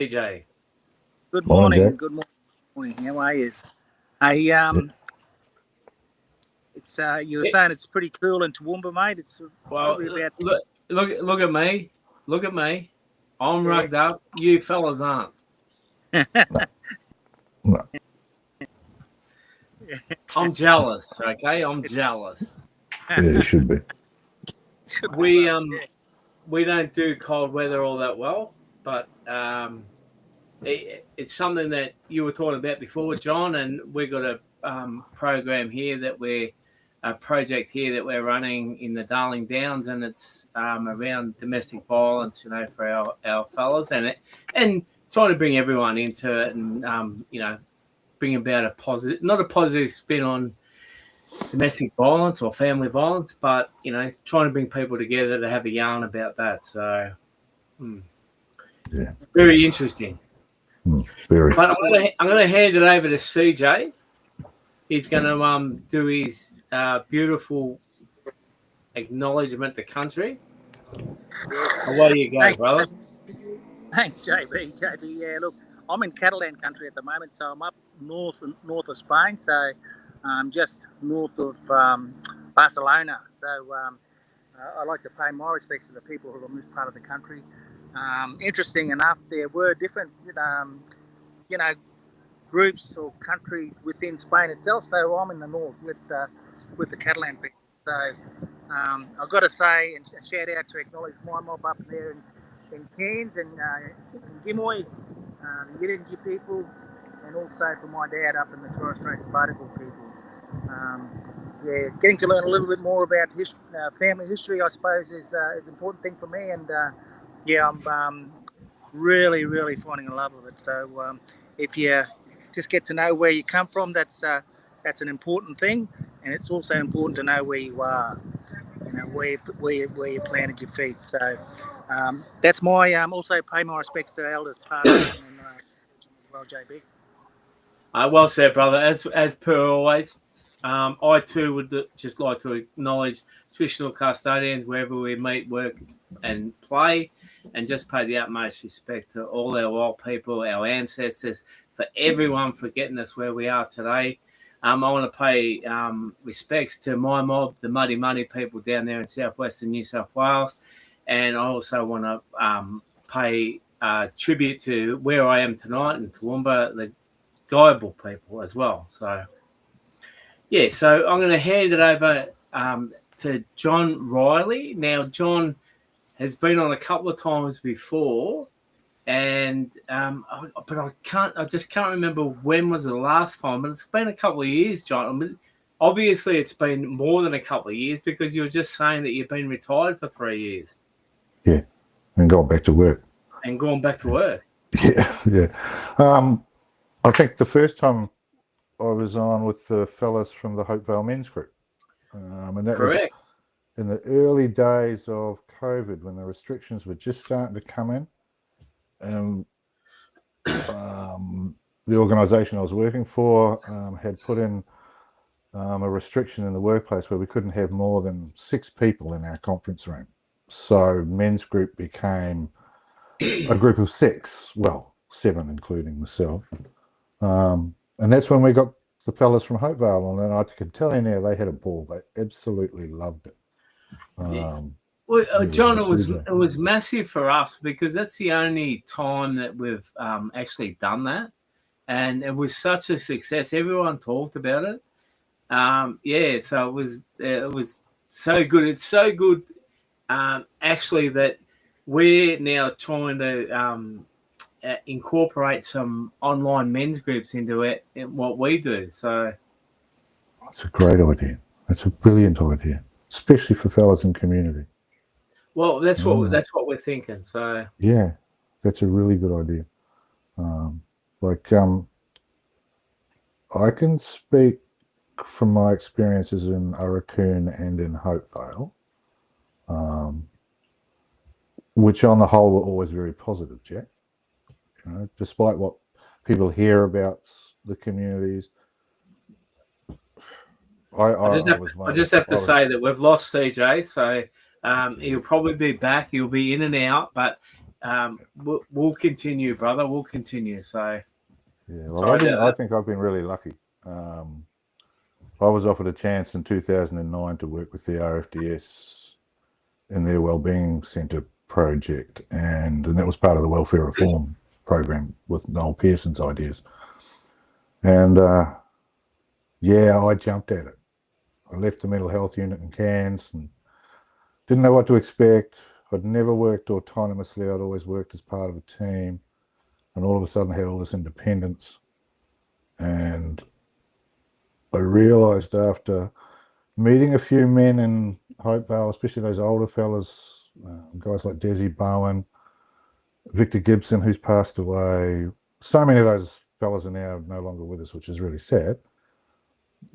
CJ. Good Morning, morning. Jack. Good morning. How are you? Hey, it's you were saying it's pretty cool in Toowoomba, mate. It's Well, probably about look at me. Look at me. I'm yeah. rugged up. You fellas aren't. No. I'm jealous. Okay, I'm jealous. Yeah, you should be. We Yeah. we don't do cold weather all that well, but it's something that you were talking about before, John, and we've got a program here a project here that we're running in the Darling Downs, and it's around domestic violence, for our fellas, and trying to bring everyone into it, and bring about not a positive spin on domestic violence or family violence, but trying to bring people together to have a yarn about that. So, Yeah. very interesting. Very. But I'm going to hand it over to CJ. He's going to do his beautiful acknowledgement to country. Yes. Away you go, brother. Thanks, JB. Yeah, look, I'm in Catalan country at the moment, so I'm up north of Spain, so just north of Barcelona. So I like to pay my respects to the people who are in this part of the country. Interesting enough, there were different, you know, groups or countries within Spain itself. So I'm in the north with the Catalan people. So I've got to say and shout out to acknowledge my mob up there in Cairns and in Gimoy, the Yirinji people, and also for my dad up in the Torres Straits Barnacle people. Yeah, getting to learn a little bit more about family history, I suppose, is an important thing for me. And yeah, I'm really, really finding a love of it. So if you just get to know where you come from, that's an important thing, and it's also important to know where you are, where you planted your feet. So that's my also pay my respects to the elders, past and as well, JB. Well said, brother. As per always, I too would just like to acknowledge traditional custodians wherever we meet, work, and play, and just pay the utmost respect to all our old people, our ancestors, for everyone for getting us where we are today. I want to pay respects to my mob, the Muddy Muddy people down there in southwestern New South Wales, and I also want to pay tribute to where I am tonight in Toowoomba, the Guyable people as well. So, yeah, so I'm going to hand it over to John Riley. Now, John has been on a couple of times before, and but I just can't remember when was the last time. But it's been a couple of years, John. I mean, obviously, it's been more than a couple of years because you were just saying that you've been retired for 3 years. Yeah, and going back to work. And going back to work. Yeah. I think the first time I was on with the fellas from the Hopevale Men's Group, and that Correct. was in the early days of COVID when the restrictions were just starting to come in. And the organisation I was working for had put in a restriction in the workplace where we couldn't have more than 6 people in our conference room. So men's group became a group of 6, well, 7 including myself. And that's when we got the fellas from Hopevale, and I can tell you now, they had a ball. They absolutely loved it. Well, John, it was massive for us because that's the only time that we've actually done that, and it was such a success. Everyone talked about it. So it was so good. It's so good, actually, that we're now trying to incorporate some online men's groups into it in what we do. So that's a great idea. That's a brilliant idea, especially for fellas in community. Well, that's what we're thinking. So yeah, that's a really good idea. I can speak from my experiences in Arakoon and in Hopevale, which on the whole were always very positive, Jack. Despite what people hear about the communities. I just have to say that we've lost CJ, so he'll probably be back. He'll be in and out, but we'll continue, brother. We'll continue. So yeah, well, I think I've been really lucky. I was offered a chance in 2009 to work with the RFDS in their Wellbeing Centre project, and that was part of the welfare reform program with Noel Pearson's ideas. And yeah, I jumped at it. I left the mental health unit in Cairns and didn't know what to expect. I'd never worked autonomously. I'd always worked as part of a team, and all of a sudden I had all this independence. And I realised after meeting a few men in Hopevale, especially those older fellas, guys like Desi Bowen, Victor Gibson, who's passed away. So many of those fellas are now no longer with us, which is really sad.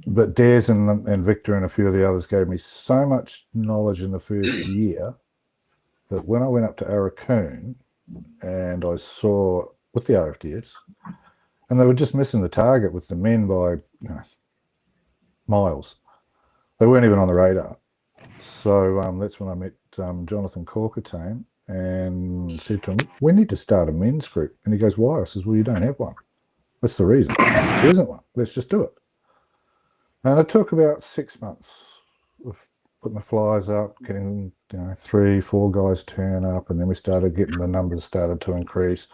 But Des and Victor and a few of the others gave me so much knowledge in the first year that when I went up to Arakoon and I saw with the RFDS, and they were just missing the target with the men by miles. They weren't even on the radar. So that's when I met Jonathan Corkatane and said to him, we need to start a men's group. And he goes, why? I says, well, you don't have one. That's the reason. There isn't one. Let's just do it. And it took about 6 months of putting the flyers up, getting 3-4 guys turn up, and then we started getting the numbers started to increase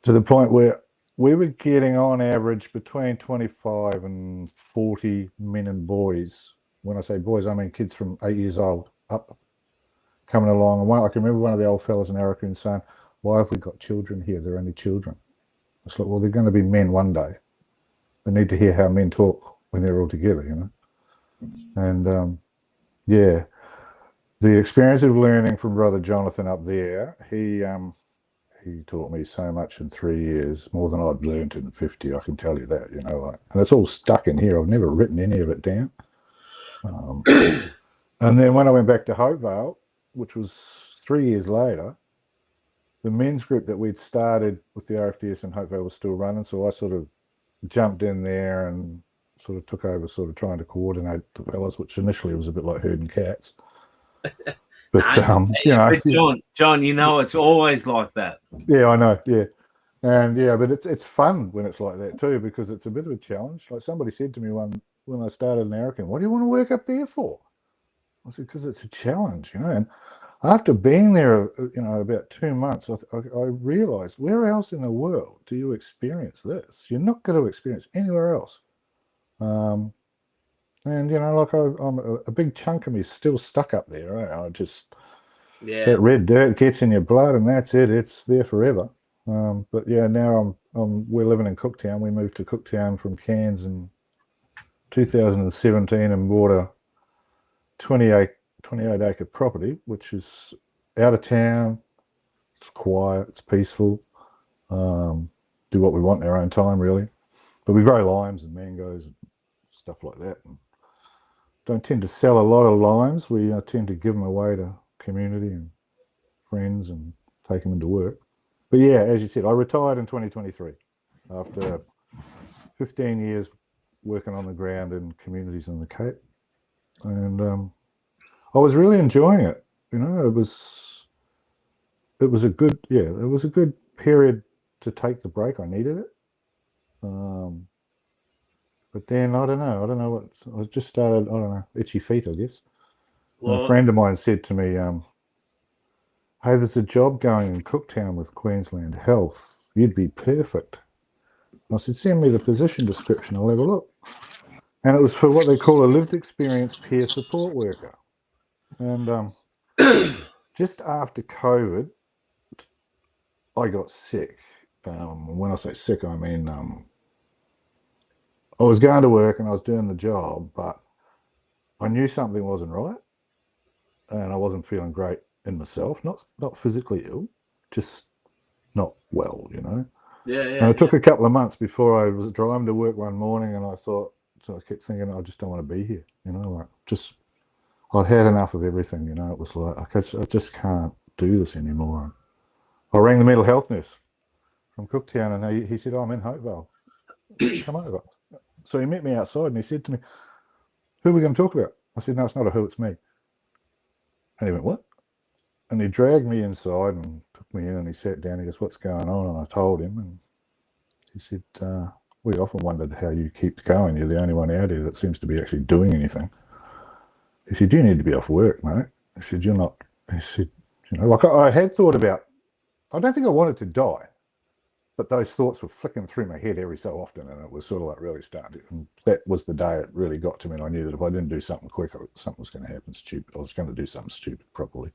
to the point where we were getting on average between 25 and 40 men and boys. When I say boys, I mean kids from 8 years old up coming along. And I can remember one of the old fellas in Arakoon saying, why have we got children here? They're only children. It's like, well, they're going to be men one day. They need to hear how men talk when they're all together, And yeah, the experience of learning from Brother Jonathan up there, he taught me so much in 3 years, more than I'd learned in 50, I can tell you that, and it's all stuck in here. I've never written any of it down. And then when I went back to Hopevale, which was 3 years later, the men's group that we'd started with the RFDS in Hopevale was still running, so I sort of jumped in there and sort of took over sort of trying to coordinate the fellas, which initially was a bit like herding cats. But, but John, it's always like that. Yeah, I know, yeah. And yeah, but it's fun when it's like that too, because it's a bit of a challenge. Like somebody said to me when I started in Arakoon, what do you want to work up there for? I said, because it's a challenge, and after being there, about 2 months, I realized, where else in the world do you experience this? You're not going to experience anywhere else. And, I'm a big chunk of me is still stuck up there. Right? That red dirt gets in your blood and that's it. It's there forever. But yeah, now we're living in Cooktown. We moved to Cooktown from Cairns in 2017 and bought a 28 acre property, which is out of town. It's quiet, it's peaceful. Do what we want in our own time, really. But we grow limes and mangoes and stuff like that. And don't tend to sell a lot of limes. We tend to give them away to community and friends and take them into work. But yeah, as you said, I retired in 2023 after 15 years working on the ground in communities in the Cape. And I was really enjoying it. It was a good period to take the break. I needed it. But then I don't know what I just started. I don't know, itchy feet, I guess. Well, a friend of mine said to me, "Hey, there's a job going in Cooktown with Queensland Health. You'd be perfect." I said, "Send me the position description. I'll have a look." And it was for what they call a lived experience peer support worker. And just after COVID, I got sick. When I say sick, I mean I was going to work and I was doing the job, but I knew something wasn't right, and I wasn't feeling great in myself. Not physically ill, just not well, Yeah. And it took a couple of months before I was driving to work one morning, and I kept thinking, I just don't want to be here, I'd had enough of everything, It was like I just can't do this anymore. I rang the mental health nurse from Cooktown, and he said, I'm in Hopevale. Come over. So he met me outside and he said to me, who are we going to talk about? I said, no, it's not a who, it's me. And he went, what? And he dragged me inside and took me in, and he sat down. He goes, "What's going on?" And I told him, and he said, "We often wondered how you keep going. You're the only one out here that seems to be actually doing anything." He said, "You need to be off work, mate." He said, "You're not." He said, like I had thought about, I don't think I wanted to die, but those thoughts were flicking through my head every so often, and it was sort of like really starting. And that was the day it really got to me, and I knew that if I didn't do something quick, something was going to happen stupid. I was going to do something stupid probably.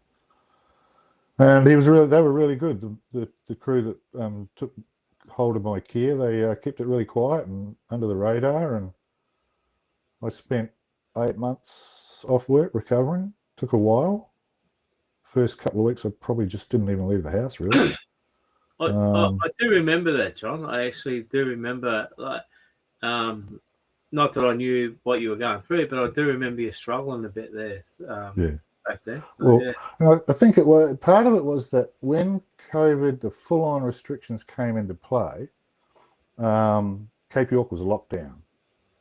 And they were really good. The crew that took hold of my care, they kept it really quiet and under the radar. And I spent 8 months off work recovering. Took a while. First couple of weeks, I probably just didn't even leave the house, really. I do remember that, John. I actually do remember, like, not that I knew what you were going through, but I do remember you struggling a bit there. Back then. So, well, I think it was part of it was that when COVID, the full-on restrictions came into play, Cape York was locked down,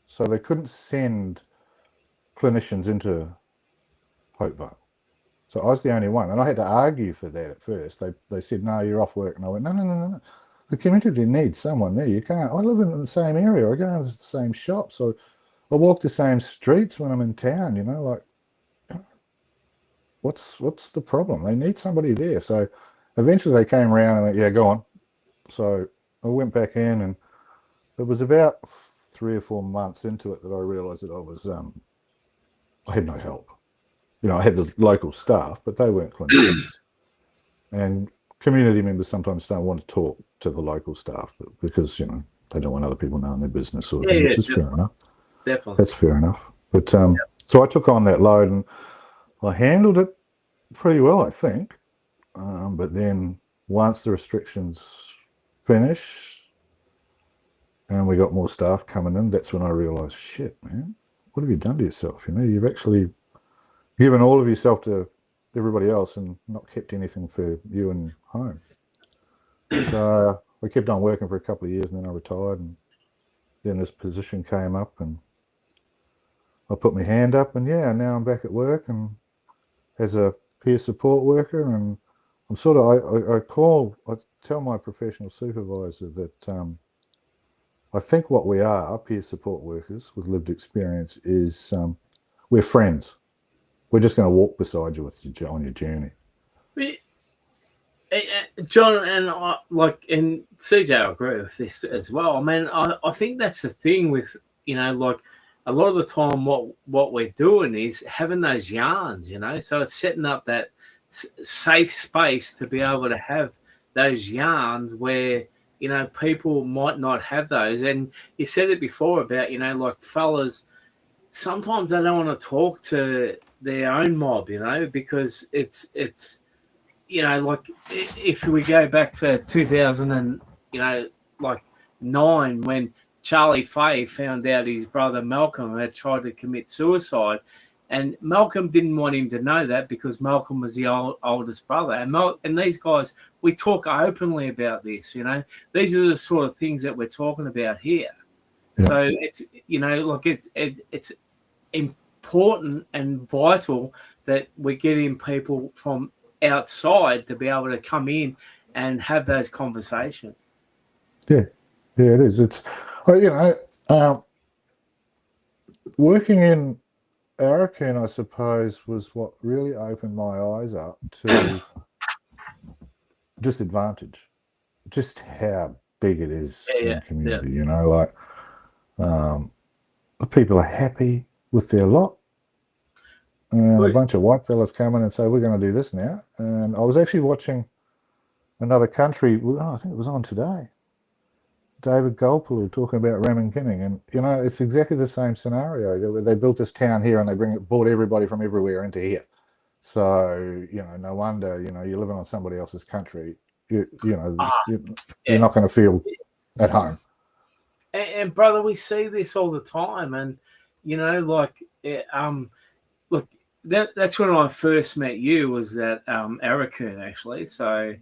so they couldn't send clinicians into Hopevale. So I was the only one, and I had to argue for that at first. They said, "No, you're off work," and I went, No. The community needs someone there. You can't. I live in the same area. I go to the same shops. So I walk the same streets when I'm in town. Like, what's the problem? They need somebody there. So eventually they came around and went, "Yeah, go on." So I went back in, and it was about 3 or 4 months into it that I realised that I had no help. I had the local staff, but they weren't clinicians. And community members sometimes don't want to talk to the local staff because, they don't want other people knowing their business, sort of thing, which is fair enough. Definitely. That's fair enough. But so I took on that load, and I handled it pretty well, I think. But then once the restrictions finished and we got more staff coming in, that's when I realised, shit, man, what have you done to yourself? You've actually given all of yourself to everybody else and not kept anything for you and home. So I kept on working for a couple of years, and then I retired, and then this position came up, and I put my hand up, and now I'm back at work and as a peer support worker. And I'm sort of, I tell my professional supervisor that I think what we are, peer support workers with lived experience, is we're friends. We're just going to walk beside you on your journey. John, and and CJ, I agree with this as well. I mean, I think that's the thing with, like a lot of the time what we're doing is having those yarns, so it's setting up that safe space to be able to have those yarns where, people might not have those. And you said it before about, like fellas, sometimes they don't want to talk to their own mob, because it's like if we go back to 2009 when Charlie Fay found out his brother Malcolm had tried to commit suicide, and Malcolm didn't want him to know that because Malcolm was the oldest brother, and these guys, we talk openly about this. These are the sort of things that we're talking about here. Yeah. So it's it's important and vital that we're getting people from outside to be able to come in and have those conversations. Yeah, it is. It's working in Arakan, I suppose, was what really opened my eyes up to disadvantage, just how big it is in the community. People are happy with their lot. And a bunch of white fellas come in and say, "We're going to do this now." And I was actually watching another country, I think it was on today, David Golpaloo talking about Raminkinning. And, it's exactly the same scenario. They built this town here and they brought everybody from everywhere into here. So, no wonder, you're living on somebody else's country. You're not going to feel at home. And brother, we see this all the time. And, look, that's when I first met you, was at Arakan, actually. So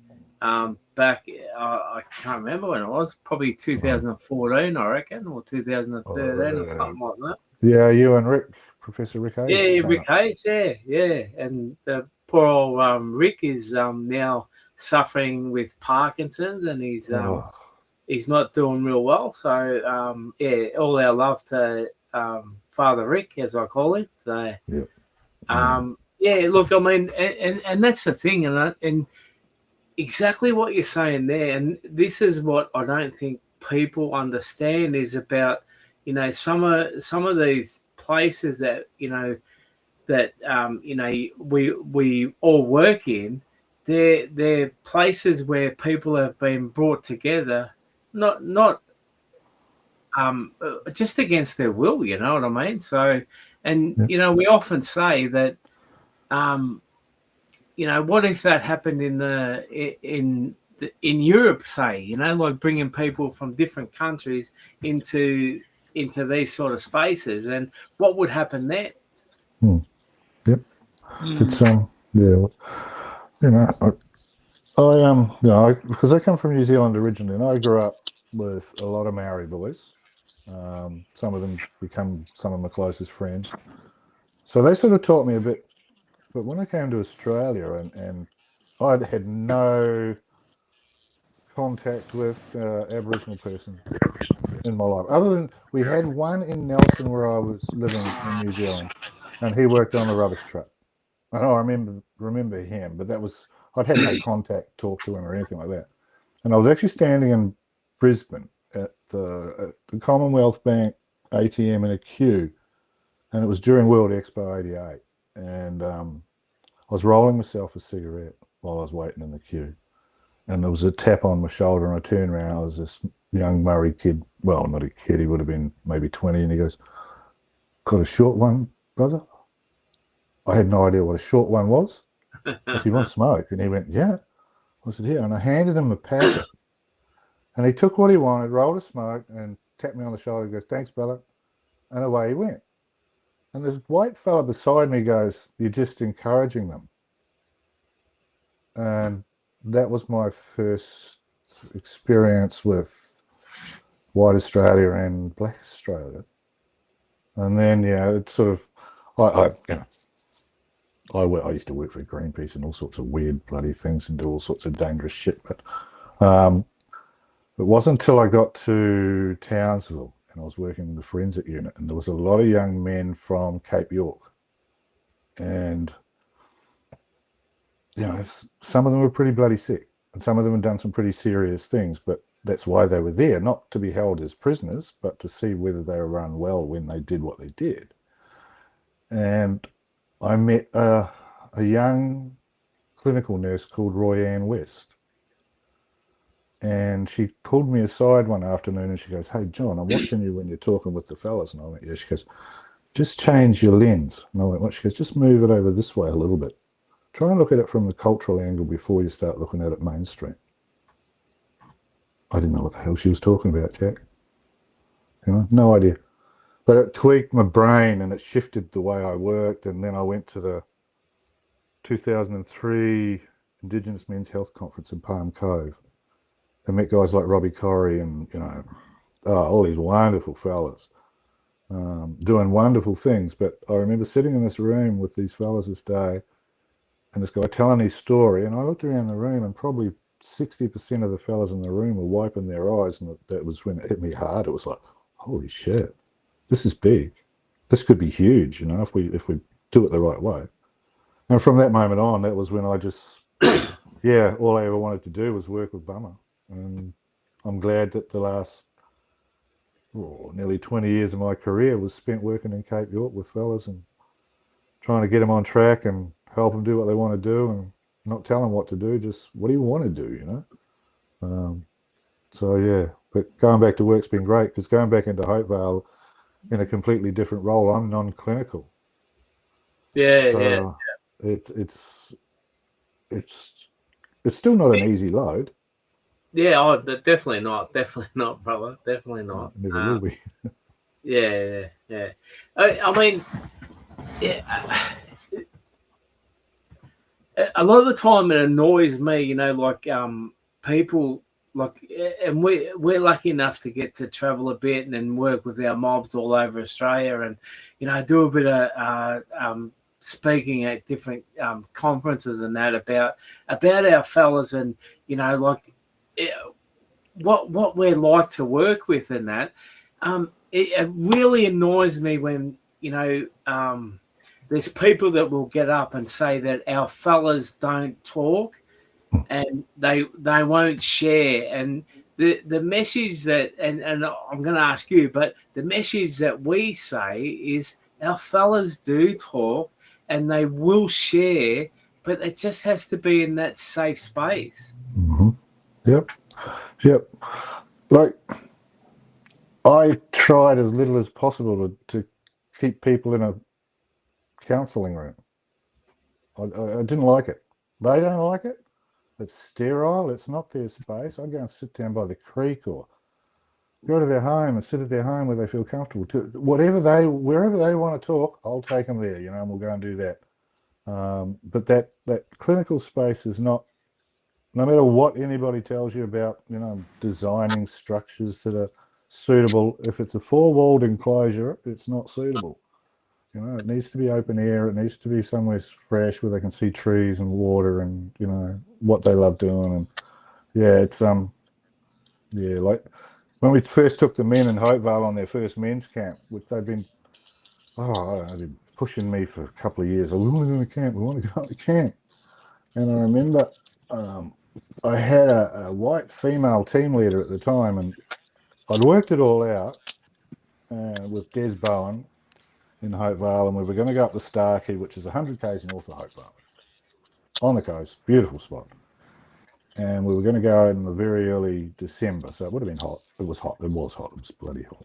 back, I can't remember when it was, probably 2014, I reckon, or 2013 or something like that. Yeah, you and Professor Rick Hayes. Yeah, Rick Hayes, yeah. And the poor old Rick is now suffering with Parkinson's, and he's not doing real well. So yeah, all our love to Father Rick, as I call him. So yeah, look, I mean, and that's the thing, and exactly what you're saying there, and this is what I don't think people understand is about, some of these places that we all work in. They're places where people have been brought together, not just against their will. You know what I mean? So, and we often say that, what if that happened in Europe, say, like bringing people from different countries into these sort of spaces, and what would happen there? Yep. It's because I come from New Zealand originally, and I grew up with a lot of Maori boys. Some of them become some of my closest friends. So they sort of taught me a bit. But when I came to Australia and I'd had no contact with Aboriginal person in my life, other than we had one in Nelson where I was living in New Zealand, and he worked on the rubbish truck. And I remember him, but I'd had no contact, talk to him or anything like that. And I was actually standing in Brisbane at the Commonwealth Bank ATM in a queue, and it was during World Expo '88, and I was rolling myself a cigarette while I was waiting in the queue, and there was a tap on my shoulder, and I turned around. I was this young Murray kid, well, not a kid, he would have been maybe 20, and he goes, "Got a short one, brother?" I had no idea what a short one was. I said, "You want smoke?" And he went, "Yeah." I said, "Here." And I handed him a packet. And he took what he wanted, rolled a smoke, and tapped me on the shoulder. He goes, "Thanks, brother." And away he went. And this white fella beside me goes, "You're just encouraging them." And that was my first experience with white Australia and black Australia. And then, it's sort of, I used to work for Greenpeace and all sorts of weird bloody things and do all sorts of dangerous shit. But it wasn't until I got to Townsville and I was working in the forensic unit, and there was a lot of young men from Cape York. And, some of them were pretty bloody sick, and some of them had done some pretty serious things, but that's why they were there, not to be held as prisoners, but to see whether they were run well when they did what they did. And I met a young clinical nurse called Roy Ann West. And she pulled me aside one afternoon and she goes, "Hey, John, I'm watching you when you're talking with the fellas." And I went, "Yeah." She goes, "Just change your lens." And I went, "What?" She goes, "Just move it over this way a little bit. Try and look at it from the cultural angle before you start looking at it mainstream." I didn't know what the hell she was talking about, Jack. No idea. But it tweaked my brain and it shifted the way I worked. And then I went to the 2003 Indigenous Men's Health Conference in Palm Cove and met guys like Robbie Corrie and, all these wonderful fellas doing wonderful things. But I remember sitting in this room with these fellas this day and this guy telling his story. And I looked around the room and probably 60% of the fellas in the room were wiping their eyes. And that was when it hit me hard. It was like, holy shit. This is big. This could be huge, if we do it the right way. And from that moment on, that was when I just, all I ever wanted to do was work with Bummer. And I'm glad that the last nearly 20 years of my career was spent working in Cape York with fellas and trying to get them on track and help them do what they want to do and not tell them what to do, just what do you want to do, But going back to work's been great, because going back into Hopevale in a completely different role, I'm non-clinical. Yeah. It's still not an easy load. Yeah, definitely not, brother, definitely not. Never will be. Yeah. I mean, a lot of the time it annoys me, people and we're lucky enough to get to travel a bit and work with our mobs all over Australia, and do a bit of speaking at different conferences and that about our fellas and like what we're like to work with and that. It really annoys me when there's people that will get up and say that our fellas don't talk and they won't share. And the message that and I'm going to ask you, but the message that we say is our fellas do talk and they will share, but it just has to be in that safe space. Mm-hmm. Yep. Like, I tried as little as possible to keep people in a counselling room. I didn't like it. They don't like it. It's sterile. It's not their space. I go and sit down by the creek or go to their home and sit at their home where they feel comfortable. Wherever they want to talk, I'll take them there, and we'll go and do that. But that clinical space is not, no matter what anybody tells you about, designing structures that are suitable, if it's a four-walled enclosure, it's not suitable. It needs to be open air. It needs to be somewhere fresh where they can see trees and water and, what they love doing. And it's, like when we first took the men in Hopevale on their first men's camp, which they've been pushing me for a couple of years. We want to go to camp. We want to go to camp. And I remember I had a white female team leader at the time, and I'd worked it all out with Des Bowen in Hopevale, and we were going to go up the Starkey, which is 100 k's north of Hopevale, on the coast, beautiful spot. And we were going to go in the very early December, so it would have been hot. It was hot. It was bloody hot.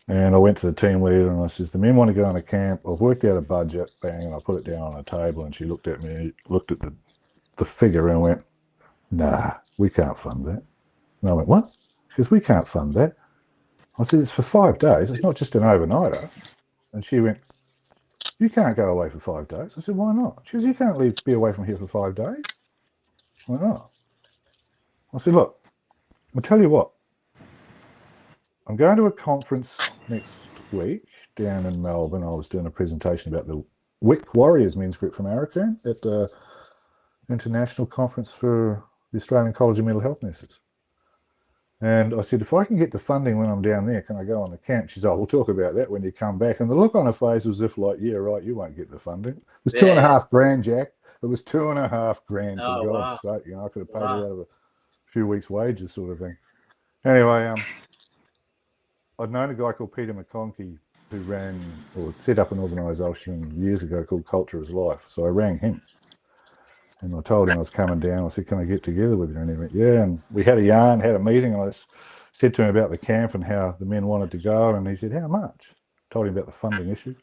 And I went to the team leader and I says, the men want to go on a camp. I've worked out a budget, bang, and I put it down on a table, and she looked at me, looked at the figure and went, nah, we can't fund that. And I went, what? She goes, we can't fund that. I said, it's for 5 days. It's not just an overnighter. And she went, you can't go away for 5 days. I said, why not? She goes, you can't be away from here for 5 days. I went, oh. I said, look, I'll tell you what. I'm going to a conference next week down in Melbourne. I was doing a presentation about the WIC Warriors men's group from Arakan at the International Conference for the Australian College of Mental Health Nurses. And I said, if I can get the funding when I'm down there, can I go on the camp? She said, oh, we'll talk about that when you come back. And the look on her face was as if like, yeah, right, you won't get the funding. It was $2.5 grand, Jack. It was $2.5 grand, for God's sake. I could have paid her out of a few weeks' wages sort of thing. Anyway, I'd known a guy called Peter McConkie who ran or set up an organisation years ago called Culture is Life. So I rang him. And I told him I was coming down. I said, can I get together with you? And he went, yeah. And we had a yarn, had a meeting. And I said to him about the camp and how the men wanted to go. And he said, how much? I told him about the funding issue.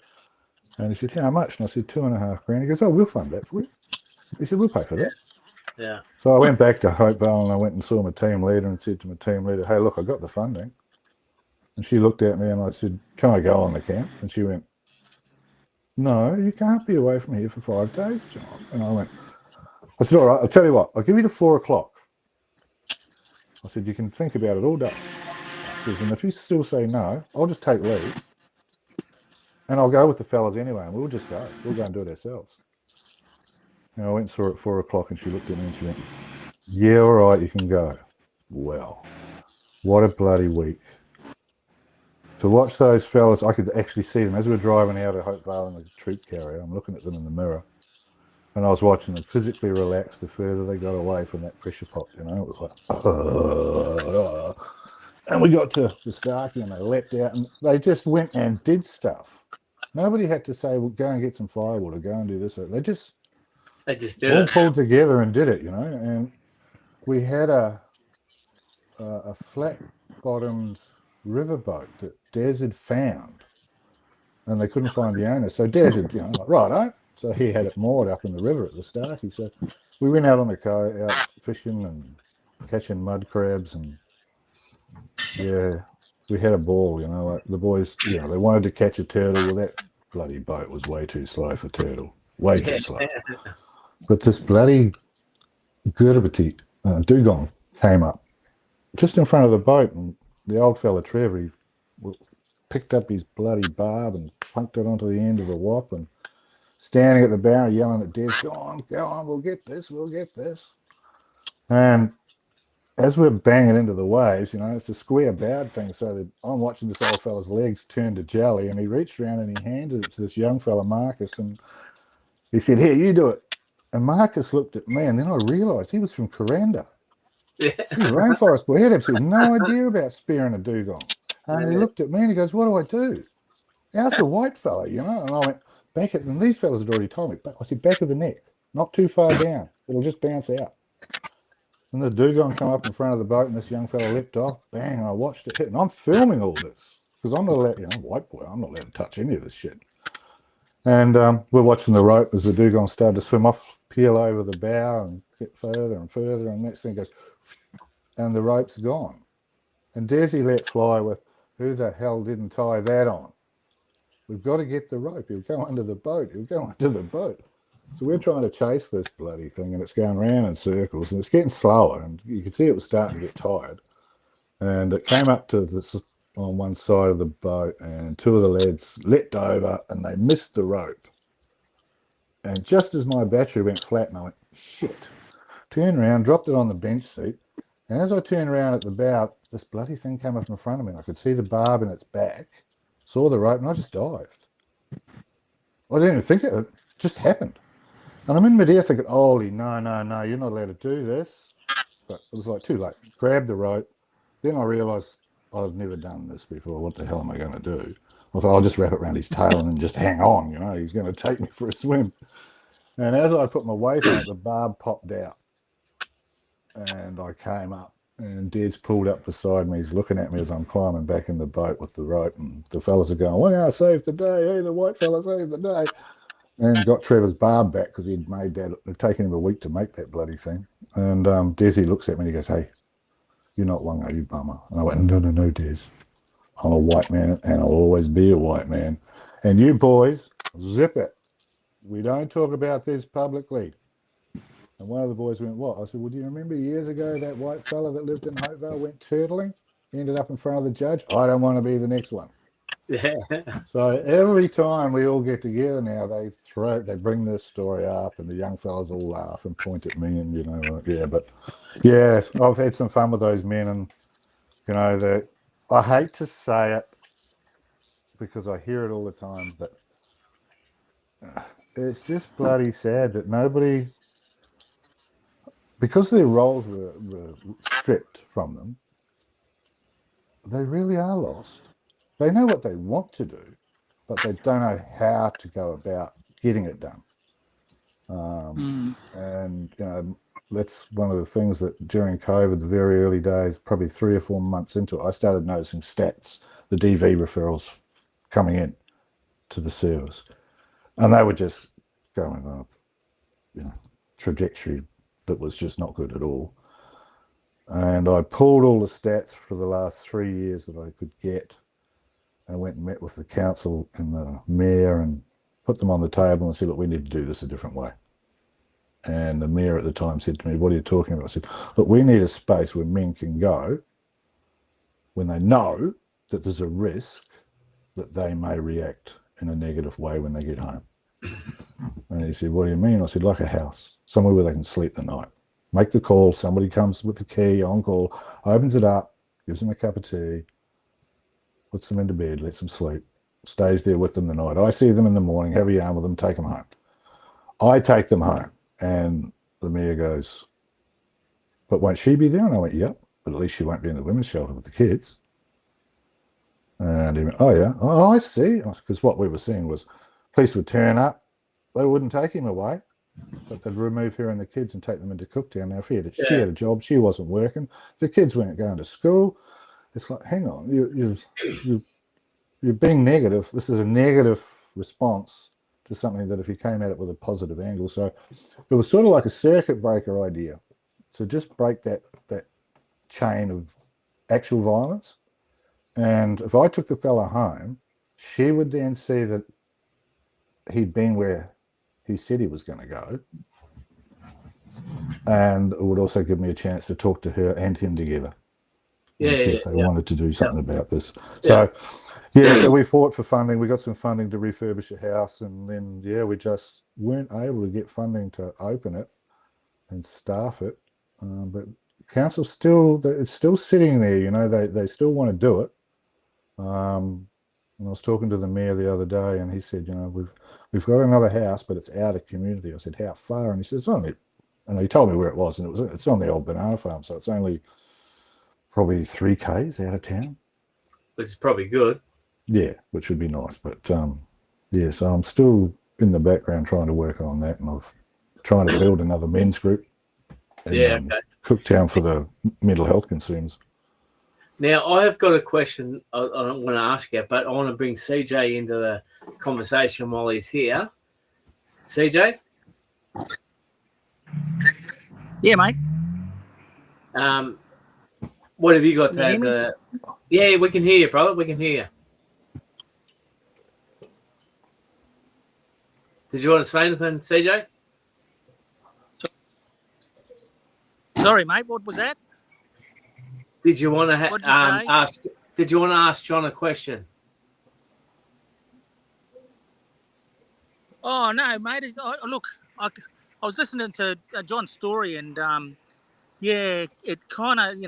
And he said, how much? And I said, $2.5 grand. He goes, oh, we'll fund that for you. He said, we'll pay for that. Yeah. So I went back to Hopevale and I went and saw my team leader and said to my team leader, hey, look, I got the funding. And she looked at me and I said, can I go on the camp? And she went, no, you can't be away from here for 5 days, John. And I said, all right, I'll tell you what, I'll give you to 4 o'clock. I said, you can think about it all day. I says, and if you still say no, I'll just take leave. And I'll go with the fellas anyway, and we'll just go. We'll go and do it ourselves. And I went and saw her at 4 o'clock, and she looked at me and she went, yeah, all right, you can go. Well, what a bloody week. To watch those fellas, I could actually see them as we were driving out of Hopevale in the troop carrier. I'm looking at them in the mirror. And I was watching them physically relax the further they got away from that pressure pot, It was like, And we got to the Starkey and they leapt out and they just went and did stuff. Nobody had to say, well, go and get some firewood or go and do this. They just did all it. pulled together and did it, And we had a flat-bottomed riverboat that Des had found and they couldn't find the owner. So Des had, like, righto. So he had it moored up in the river at the Starkey. So we went out on the out fishing and catching mud crabs and we had a ball, like the boys, they wanted to catch a turtle. Well, that bloody boat was way too slow for turtle. Way too slow. But this bloody Gurabati dugong came up just in front of the boat and the old fella Trevor, he picked up his bloody barb and plunked it onto the end of a wop and standing at the bow yelling at Des, go on, we'll get this. And as we're banging into the waves, it's a square bowed thing. So that I'm watching this old fella's legs turn to jelly, and he reached around and he handed it to this young fella, Marcus, and he said, here, you do it. And Marcus looked at me, and then I realised he was from Coranda. Yeah. He's a rainforest boy. He had absolutely no idea about spearing a dugong. And he looked at me and he goes, what do I do? How's the white fella, And I went, and these fellas had already told me, but I said, back of the neck, not too far down. It'll just bounce out. And the dugong come up in front of the boat, and this young fella leapt off. Bang! I watched it hit, and I'm filming all this because I'm not allowed. I'm a white boy. I'm not allowed to touch any of this shit. And we're watching the rope as the dugong started to swim off, peel over the bow, and get further and further. And next thing goes, and the rope's gone. And Desi let fly with, who the hell didn't tie that on? We've got to get the rope. He'll go under the boat. So we're trying to chase this bloody thing, and it's going round in circles, and it's getting slower, and you could see it was starting to get tired. And it came up to this on one side of the boat, and two of the lads leapt over, and they missed the rope. And just as my battery went flat, and I went, shit, turned around, dropped it on the bench seat, and as I turned around at the bow, this bloody thing came up in front of me, and I could see the barb in its back, saw the rope, and I just dived. I didn't even think it just happened. And I'm in midair thinking, Ollie, no, you're not allowed to do this. But it was like too late. Grabbed the rope. Then I realised I've never done this before. What the hell am I going to do? I thought I'll just wrap it around his tail and then just hang on. He's going to take me for a swim. And as I put my weight on it, the barb popped out. And I came up, and Des pulled up beside me. He's looking at me as I'm climbing back in the boat with the rope. And the fellas are going, wow, saved the day. Hey, the white fella saved the day. And got Trevor's barb back because he'd made that. It'd taken him a week to make that bloody thing. And Desi looks at me and he goes, hey, you're not one, are you, bummer? And I went, no, Des. I'm a white man, and I'll always be a white man. And you boys, zip it. We don't talk about this publicly. And one of the boys went, what? I said, well, do you remember years ago that white fella that lived in Hopevale went turtling, ended up in front of the judge? I don't want to be the next one. Yeah. So every time we all get together now, they bring this story up, and the young fellas all laugh and point at me, and I've had some fun with those men, and I hate to say it because I hear it all the time, but it's just bloody sad that nobody, because their roles were stripped from them, they really are lost. They know what they want to do, but they don't know how to go about getting it done. And, that's one of the things that during COVID, the very early days, probably 3 or 4 months into it, I started noticing stats, the DV referrals coming in to the service. And they were just going up, trajectory that was just not good at all. And I pulled all the stats for the last 3 years that I could get. I went and met with the council and the mayor and put them on the table and said, look, we need to do this a different way. And the mayor at the time said to me, what are you talking about? I said, look, we need a space where men can go when they know that there's a risk that they may react in a negative way when they get home. And he said, what do you mean? I said, like a house, somewhere where they can sleep the night. Make the call, somebody comes with the key on call, opens it up, gives them a cup of tea, puts them into bed, lets them sleep, stays there with them the night. I see them in the morning, have a yarn with them, take them home. I take them home, and the mayor goes, but won't she be there? And I went, yep, but at least she won't be in the women's shelter with the kids. And he went, oh yeah, oh I see. Because what we were seeing was police would turn up, they wouldn't take him away, but they'd remove her and the kids and take them into Cooktown. Now, if she had a job, she wasn't working, the kids weren't going to school. It's like, hang on, you're being negative. This is a negative response to something that if you came at it with a positive angle. So it was sort of like a circuit breaker idea. So just break that chain of actual violence. And if I took the fella home, she would then see that he'd been where he said he was going to go. And it would also give me a chance to talk to her and him together. and see if they wanted to do something about this. Yeah. So, so we fought for funding. We got some funding to refurbish a house, and then we just weren't able to get funding to open it and staff it. But council it's still sitting there. You know, they still want to do it. And I was talking to the mayor the other day, and he said, you know, we've got another house, but it's out of community. I said, how far? And he said, it's only, and he told me where it was, and it's on the old banana farm, so it's only probably 3 k's out of town. Which is probably good. Yeah, which would be nice. But so I'm still in the background trying to work on that, and I've trying to build another men's group. And, Cooktown for the mental health consumers. Now, I have got a question I don't want to ask you, but I want to bring CJ into the conversation while he's here. CJ? Yeah, mate. What have you got to add? Yeah, we can hear you, brother. We can hear you. Did you want to say anything, CJ? Sorry, mate. What was that? Did you want to ask? Did you want to ask John a question? Oh no, mate. Look, I was listening to John's story, and it kind of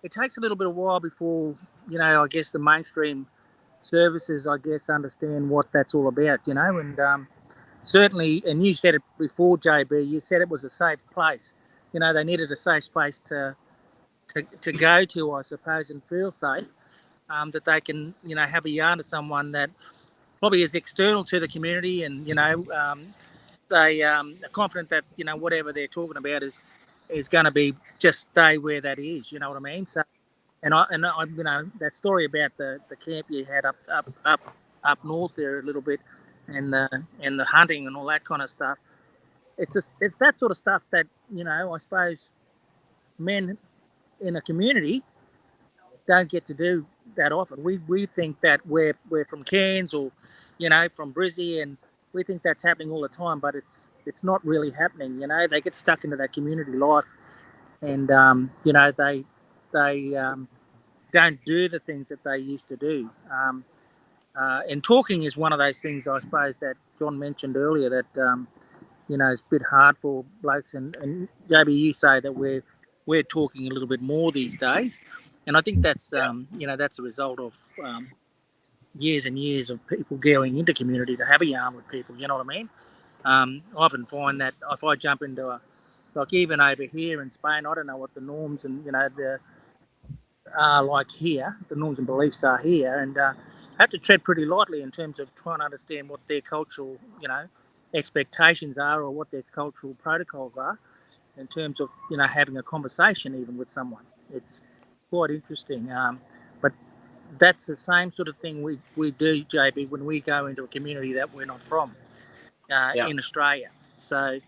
it takes a little bit of while before I guess the mainstream services understand what that's all about, and certainly, and you said it before, JB. You said it was a safe place. They needed a safe space to go to, I suppose, and feel safe. That they can, have a yarn to someone that probably is external to the community, and they are confident that whatever they're talking about is going to be just stay where that is. You know what I mean? So, and I that story about the camp you had up north there a little bit, and the hunting and all that kind of stuff. It's that sort of stuff that I suppose men in a community don't get to do that often. We think that we're from Cairns or from Brizzy, and we think that's happening all the time, but it's not really happening. They get stuck into that community life, and they don't do the things that they used to do. And talking is one of those things, I suppose, that John mentioned earlier, that it's a bit hard for blokes, and JB, you say that we're talking a little bit more these days, and I think that's that's a result of years and years of people going into community to have a yarn with people. You know what I mean? I often find that if I jump into like even over here in Spain, I don't know what the norms and are like here, the norms and beliefs are here, and have to tread pretty lightly in terms of trying to understand what their cultural expectations are, or what their cultural protocols are, in terms of having a conversation even with someone. It's quite interesting, but that's the same sort of thing we do, JB, when we go into a community that we're not from in Australia. So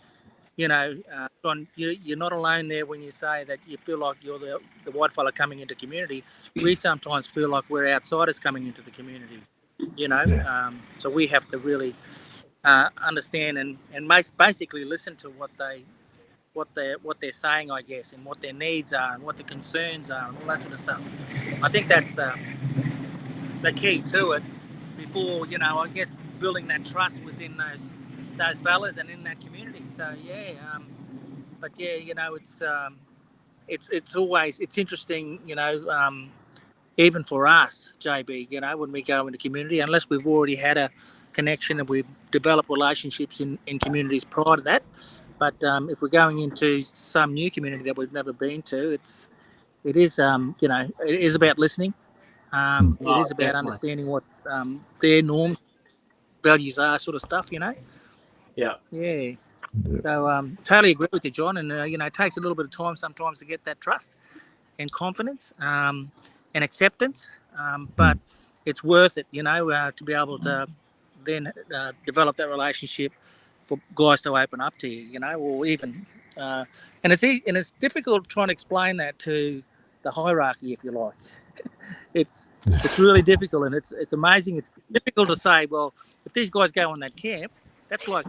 John, you're not alone there when you say that you feel like you're the white fella coming into community. We sometimes feel like we're outsiders coming into the community, so we have to really understand and basically listen to what they're saying, I guess, and what their needs are and what the concerns are and all that sort of stuff. I think that's the key to it before, I guess, building that trust within those fellas and in that community. So but it's always interesting, even for us, JB, when we go into community, unless we've already had a connection and we've developed relationships in communities prior to that. But if we're going into some new community that we've never been to, it is about listening. It is about understanding what their norms, values are, sort of stuff. Yeah. So totally agree with you, John. And it takes a little bit of time sometimes to get that trust and confidence and acceptance, but it's worth it, to be able to then develop that relationship for guys to open up to you, or even and it's difficult trying to explain that to the hierarchy, if you like. It's really difficult, and it's amazing. It's difficult to say, well, if these guys go on that camp, that's like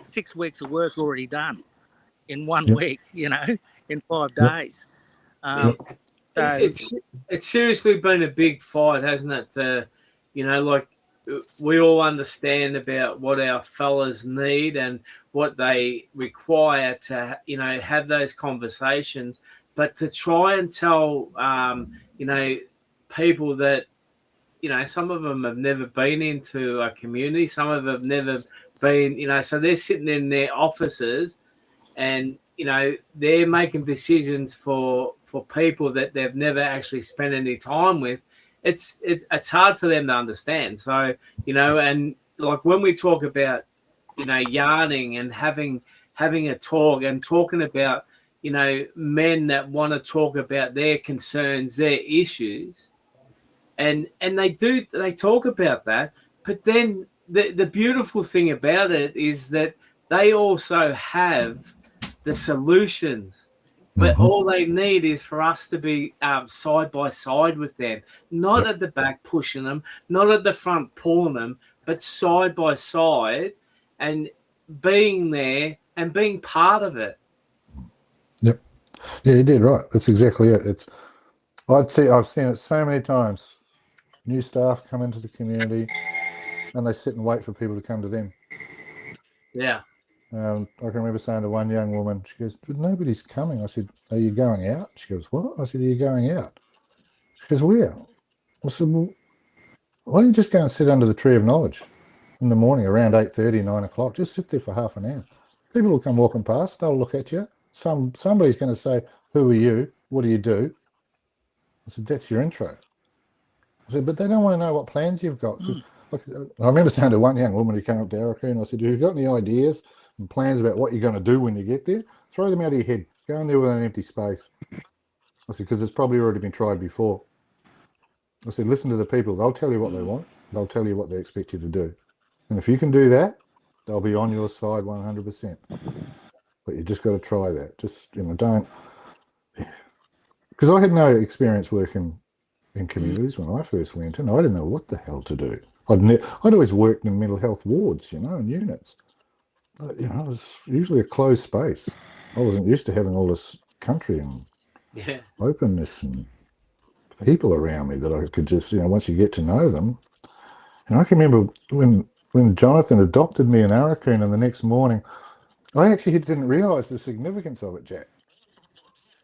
6 weeks of work already done in 1 week, in 5 days. So It's seriously been a big fight, hasn't it? Like we all understand about what our fellas need and what they require to, have those conversations. But to try and tell, people that, some of them have never been into a community, some of them have never been, so they're sitting in their offices and, they're making decisions for people that they've never actually spent any time with. It's hard for them to understand. So, and like when we talk about, yarning and having a talk and talking about, men that want to talk about their concerns, their issues, and they talk about that. But then the beautiful thing about it is that they also have the solutions. But all they need is for us to be side by side with them, not at the back pushing them, not at the front pulling them, but side by side and being there and being part of it. Yep. Yeah, you did right. That's exactly it. I've seen it so many times. New staff come into the community and they sit and wait for people to come to them. Yeah. I can remember saying to one young woman, she goes, "But nobody's coming." I said, "Are you going out?" She goes, "What?" I said, "Are you going out?" She goes, "Where?" I said, "Well, why don't you just go and sit under the tree of knowledge in the morning around 8:30, 9 o'clock? Just sit there for half an hour. People will come walking past. They'll look at you. Somebody's going to say, 'Who are you? What do you do?'" I said, "That's your intro." I said, "But they don't want to know what plans you've got." I remember saying to one young woman who came up to Araku, I said, "Have you got any ideas and plans about what you're going to do when you get there? Throw them out of your head. Go in there with an empty space." I said, "Because it's probably already been tried before." I said, "Listen to the people. They'll tell you what they want. They'll tell you what they expect you to do. And if you can do that, they'll be on your side 100%. But you just got to try that. Just, don't." Because I had no experience working in communities when I first went in. I didn't know what the hell to do. I'd always worked in mental health wards, in units. But, it was usually a closed space. I wasn't used to having all this country and openness and people around me that I could just, once you get to know them. And I can remember when Jonathan adopted me in Arakoon, and the next morning, I actually didn't realise the significance of it, Jack,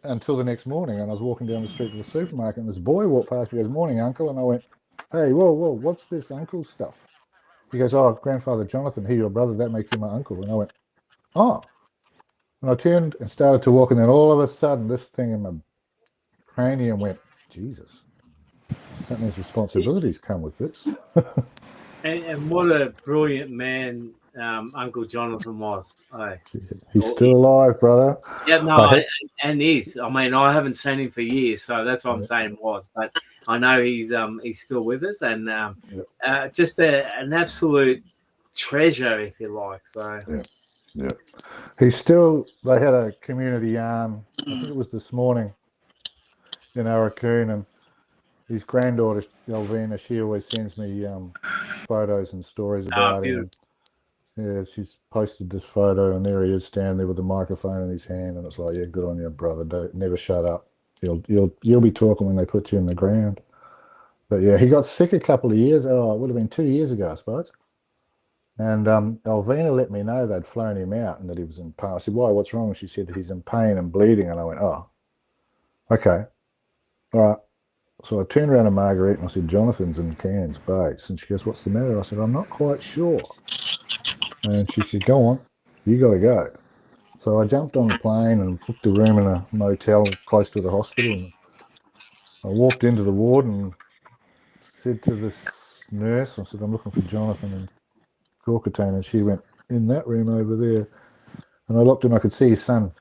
until the next morning. And I was walking down the street to the supermarket, and this boy walked past me, he goes, "Morning, Uncle." And I went, "Hey, whoa, what's this uncle stuff?" He goes, "Oh, Grandfather Jonathan, he, your brother, that makes you my uncle." And I went, "Oh." And I turned and started to walk, and then all of a sudden, this thing in my cranium went, "Jesus, that means responsibilities come with this." And what a brilliant man Uncle Jonathan was. He's still alive, brother. Yeah, no, and is. I mean, I haven't seen him for years, so that's what I'm saying was. But I know he's still with us, and just an absolute treasure, if you like. So yeah. He's still. They had a community yarn. I think it was this morning in Arakoon, and his granddaughter Elvina, she always sends me photos and stories about him. Yeah, she's posted this photo, and there he is standing there with the microphone in his hand, and it's like, yeah, good on you, brother. Don't never shut up. You'll be talking when they put you in the ground. But yeah, he got sick a couple of years. Oh, it would have been 2 years ago, I suppose. And Elvina let me know they'd flown him out and that he was in pain. I said, "Why? What's wrong?" And she said that he's in pain and bleeding. And I went, "Oh, okay, all right." So I turned around to Marguerite and I said, "Jonathan's in Cairns Base." And she goes, "What's the matter?" I said, "I'm not quite sure." And she said, "Go on, you got to go." So I jumped on the plane and booked a room in a motel close to the hospital. And I walked into the ward and said to this nurse, I said, "I'm looking for Jonathan in Gorkatane." And she went, "In that room over there." And I looked and I could see his son,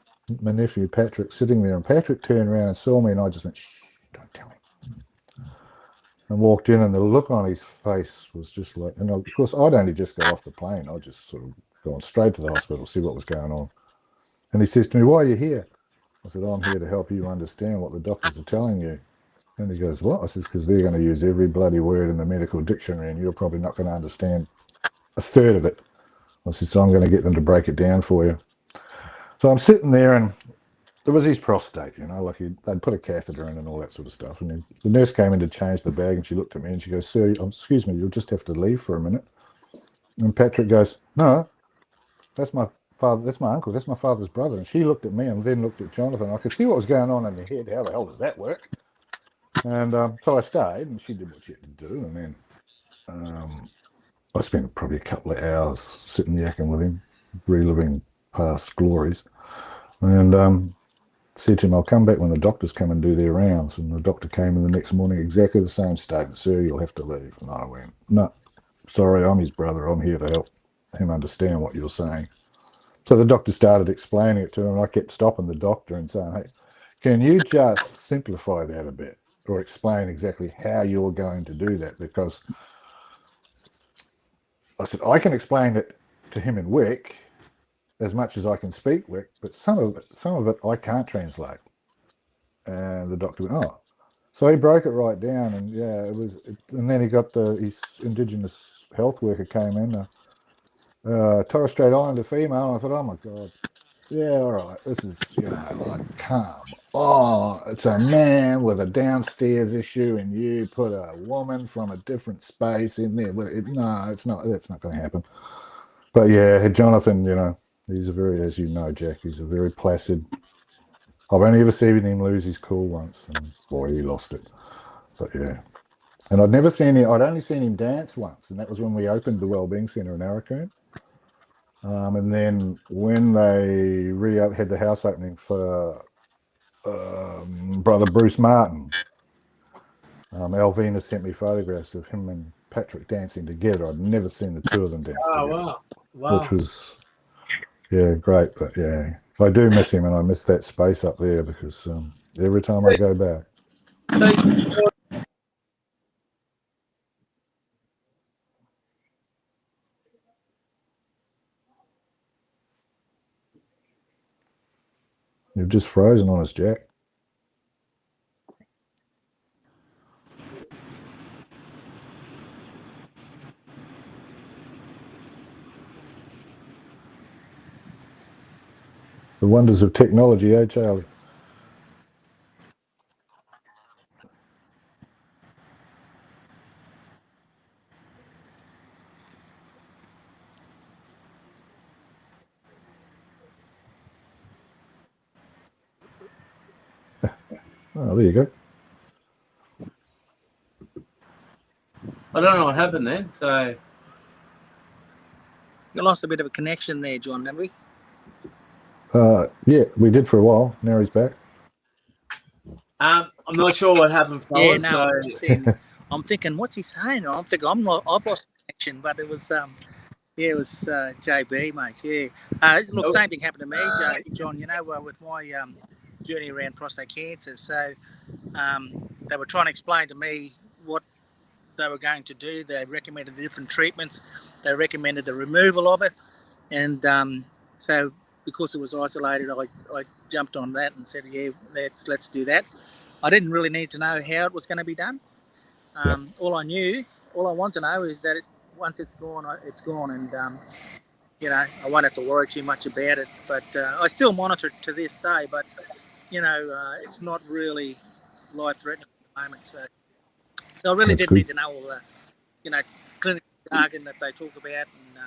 my nephew Patrick, sitting there. And Patrick turned around and saw me, and I just went, "Shh, don't tell him." And walked in, and the look on his face was just like, and of course I'd only just got off the plane. I just sort of gone straight to the hospital, see what was going on. And he says to me, "Why are you here?" I said, "I'm here to help you understand what the doctors are telling you." And he goes, "What?" I said, "Because they're going to use every bloody word in the medical dictionary, and you're probably not going to understand a third of it." I said, "So I'm going to get them to break it down for you." So I'm sitting there, and It was his prostate, like they'd put a catheter in and all that sort of stuff. And the nurse came in to change the bag, and she looked at me and she goes, "Sir, excuse me, you'll just have to leave for a minute." And Patrick goes, "No, that's my father, that's my uncle, that's my father's brother." And she looked at me and then looked at Jonathan. I could see what was going on in her head. How the hell does that work? And so I stayed, and she did what she had to do. And then I spent probably a couple of hours sitting yakking with him, reliving past glories. And said to him, "I'll come back when the doctors come and do their rounds." And the doctor came in the next morning, exactly the same statement. "Sir, you'll have to leave." And I went, "No, sorry, I'm his brother. I'm here to help him understand what you're saying." So the doctor started explaining it to him, and I kept stopping the doctor and saying, "Hey, can you just simplify that a bit, or explain exactly how you're going to do that?" Because I said, I can explain it to him in Wick as much as I can speak Wick, but some of it I can't translate. And the doctor went, "Oh." So he broke it right down, and yeah, and then he got his Indigenous health worker came in, Torres Strait Islander female, and I thought, "Oh my God, yeah, all right, this is, like, come on, it's a man with a downstairs issue, and you put a woman from a different space in there. No, it's not. That's not going to happen." But yeah, Jonathan, he's a very, as you know, Jack, he's a very placid. I've only ever seen him lose his cool once, and boy, he lost it. But yeah, and I'd only seen him dance once, and that was when we opened the Wellbeing Centre in Arakoon. And then when they had the house opening for brother Bruce Martin, Alvina sent me photographs of him and Patrick dancing together. I'd never seen the two of them dance together, which was, yeah, great. But yeah, I do miss him, and I miss that space up there because every time I go back. So, You've just frozen on us, Jack. The wonders of technology, eh, Charlie? Oh, there you go. I don't know what happened then. So We lost a bit of a connection there, John, didn't we? Yeah, we did for a while. Now he's back. I'm not sure what happened, Yeah, fellas. no, I'm thinking, what's he saying? I'm thinking, I've lost connection, but it was, it was JB, mate. Yeah. Look, same thing happened to me, John. With my journey around prostate cancer. So they were trying to explain to me what they were going to do. They recommended different treatments. They recommended the removal of it, and so because it was isolated, I jumped on that and said, "Yeah, let's do that." I didn't really need to know how it was going to be done. All I want to know is that once it's gone, it's gone, and I won't have to worry too much about it. But I still monitor it to this day. But it's not really life-threatening at the moment. So I really didn't need to know all the, clinical jargon that they talk about, and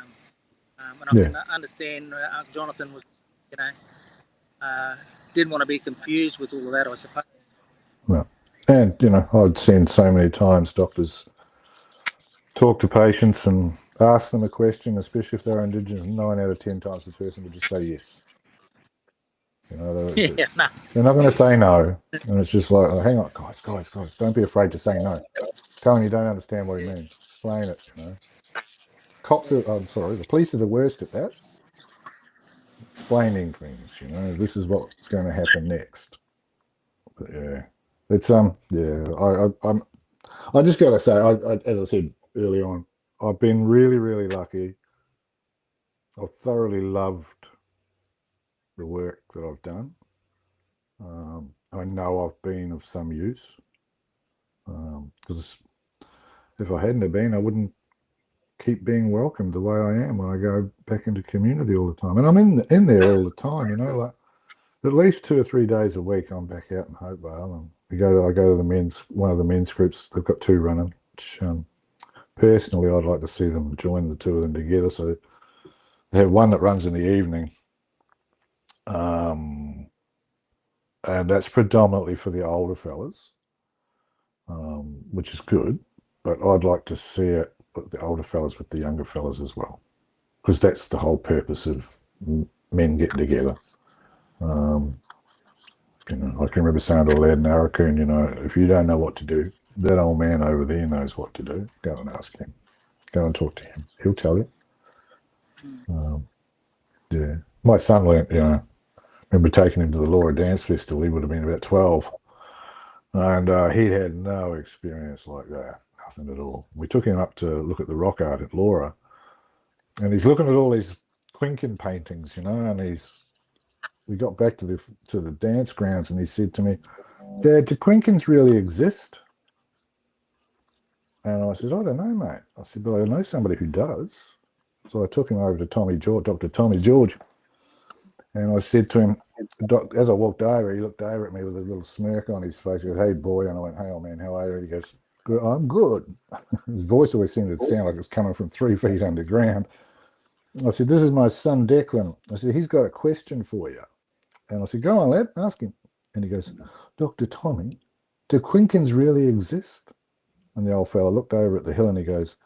I can understand Jonathan was, didn't want to be confused with all of that, I suppose. Well, and I'd seen so many times doctors talk to patients and ask them a question, especially if they're Indigenous, 9 out of 10 times the person would just say yes. They're not going to say no. And it's just like, oh, hang on, guys, don't be afraid to say no. Tell him you don't understand what he means. Explain it, the police are the worst at that. Explaining things, this is what's going to happen next. But yeah, it's I just got to say, as I said early on, I've been really, really lucky. I've thoroughly loved the work that I've done. I know I've been of some use, because if I hadn't have been, I wouldn't keep being welcomed the way I am when I go back into community all the time. And I'm in there all the time, like at least 2 or 3 days a week. I'm back out in Hopevale, and I go to the men's, one of the men's groups. They've got 2 running. Which, personally, I'd like to see them join the 2 of them together. So they have one that runs in the evening, and that's predominantly for the older fellas, which is good. But I'd like to see it with the older fellas with the younger fellas as well, because that's the whole purpose of men getting together. I can remember saying to the lad in Arakoon, if you don't know what to do, that old man over there knows what to do. Go and ask him. Go and talk to him. He'll tell you. Yeah. My son learnt, remember taking him to the Laura Dance Festival. He would have been about 12. And he had no experience like that. Nothing at all. We took him up to look at the rock art at Laura. And he's looking at all these Quinkin paintings, and we got back to the dance grounds, and he said to me, "Dad, do Quinkins really exist?" And I said, "I don't know, mate." I said, "But I know somebody who does." So I took him over to Dr. Tommy George, and I said to him, as I walked over, he looked over at me with a little smirk on his face. He goes, "Hey, boy." And I went, "Hey, old man, how are you?" He goes, "Good, I'm good." His voice always seemed to sound like it was coming from 3 feet underground. I said, "This is my son, Declan." I said, "He's got a question for you." And I said, "Go on, lad, ask him." And he goes, "Dr. Tommy, do Quinkins really exist?" And the old fella looked over at the hill and he goes,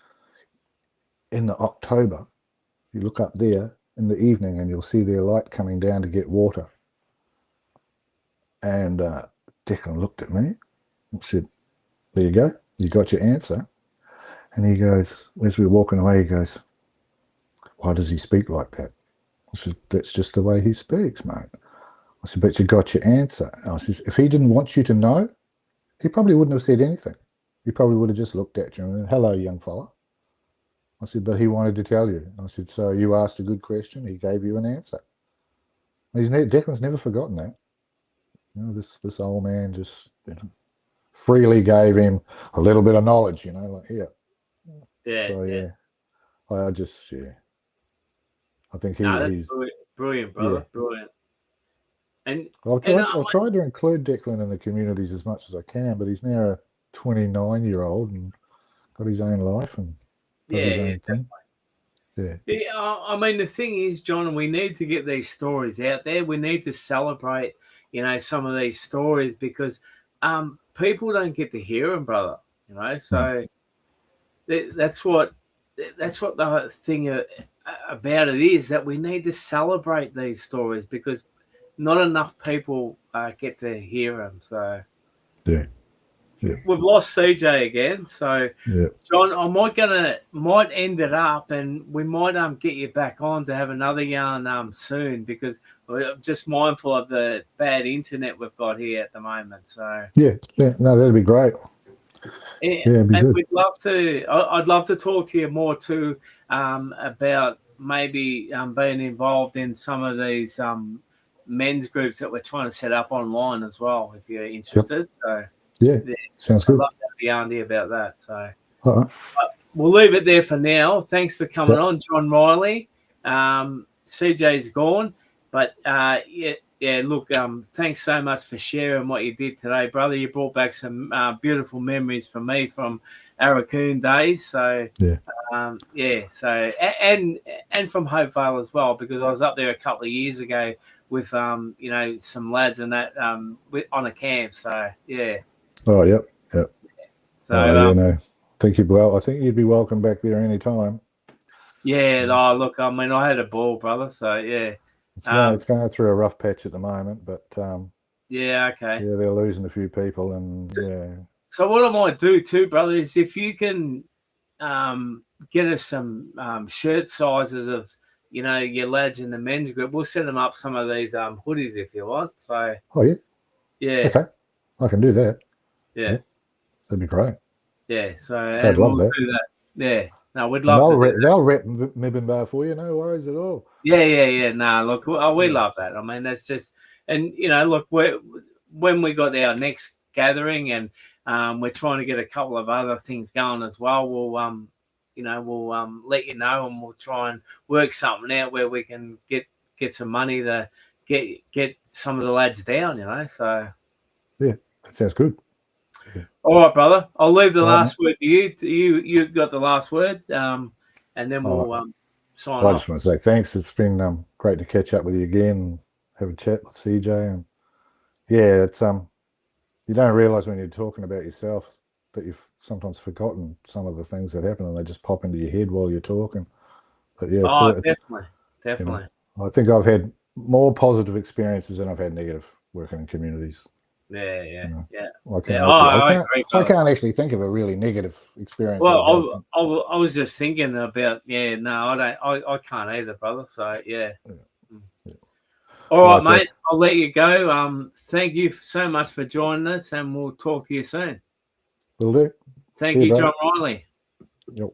"In the October, you look up there in the evening and you'll see their light coming down to get water." And Declan looked at me and said, "There you go. You got your answer." And he goes, as we were walking away, he goes, "Why does he speak like that?" I said, "That's just the way he speaks, mate." I said, "But you got your answer." And I said, "If he didn't want you to know, he probably wouldn't have said anything. He probably would have just looked at you and went, 'Hello, young fella.'" I said, "But he wanted to tell you." I said, "So you asked a good question. He gave you an answer." Declan's never forgotten that. This old man just freely gave him a little bit of knowledge, like here. Yeah. So yeah. I think He's brilliant, brother. Yeah. Brilliant. And I've tried to include Declan in the communities as much as I can, but he's now a 29-year-old and got his own life and does his own thing. Yeah. I mean, the thing is, John, we need to get these stories out there. We need to celebrate, some of these stories because people don't get to hear them, brother. So that's what the thing about it is, that we need to celebrate these stories because not enough people get to hear them. So we've lost CJ again. So John, I might end it up, and we might get you back on to have another yarn soon because I'm just mindful of the bad internet we've got here at the moment. So no, that'd be great. And we'd love to. I'd love to talk to you more too about maybe being involved in some of these men's groups that we're trying to set up online as well, if you're interested. So sounds good. I'd love to have the Andy about that. So all right. We'll leave it there for now. Thanks for coming on, John Riley. CJ's gone, but look, thanks so much for sharing what you did today, brother. You brought back some beautiful memories for me from Arakoon days. So so and from Hopevale as well, because I was up there a couple of years ago with some lads and that on a camp. So Oh yep. So I think you'd be welcome back there anytime. Look, I mean, I had a ball, brother. So it's going through a rough patch at the moment, but okay. Yeah, they're losing a few people, and So what I might do too, brother, is if you can get us some shirt sizes of your lads in the men's group, we'll set them up some of these hoodies if you want. So okay, I can do that. That'd be great. So I'd love that. Do that. No, we'd love to. They'll rep Mibbenbar for you, no worries at all. No, look, we love that. I mean, that's just, and look, when we got our next gathering, and we're trying to get a couple of other things going as well. We'll let you know, and we'll try and work something out where we can get some money to get some of the lads down, So yeah, that sounds good. All right, brother. I'll leave the All right, last word to you. You got the last word, and then we'll sign I off. just want to say thanks. It's been great to catch up with you again and have a chat with CJ. And yeah, it's you don't realise when you're talking about yourself that you've sometimes forgotten some of the things that happen, and they just pop into your head while you're talking. But yeah, Definitely. I think I've had more positive experiences than I've had negative working in communities. Yeah. I can't actually think of a really negative experience. Well, I was just thinking about I can't either, brother. So yeah. All right, mate. I'll let you go. Thank you so much for joining us, and we'll talk to you soon. Will do. Thank you, John Riley. Yep.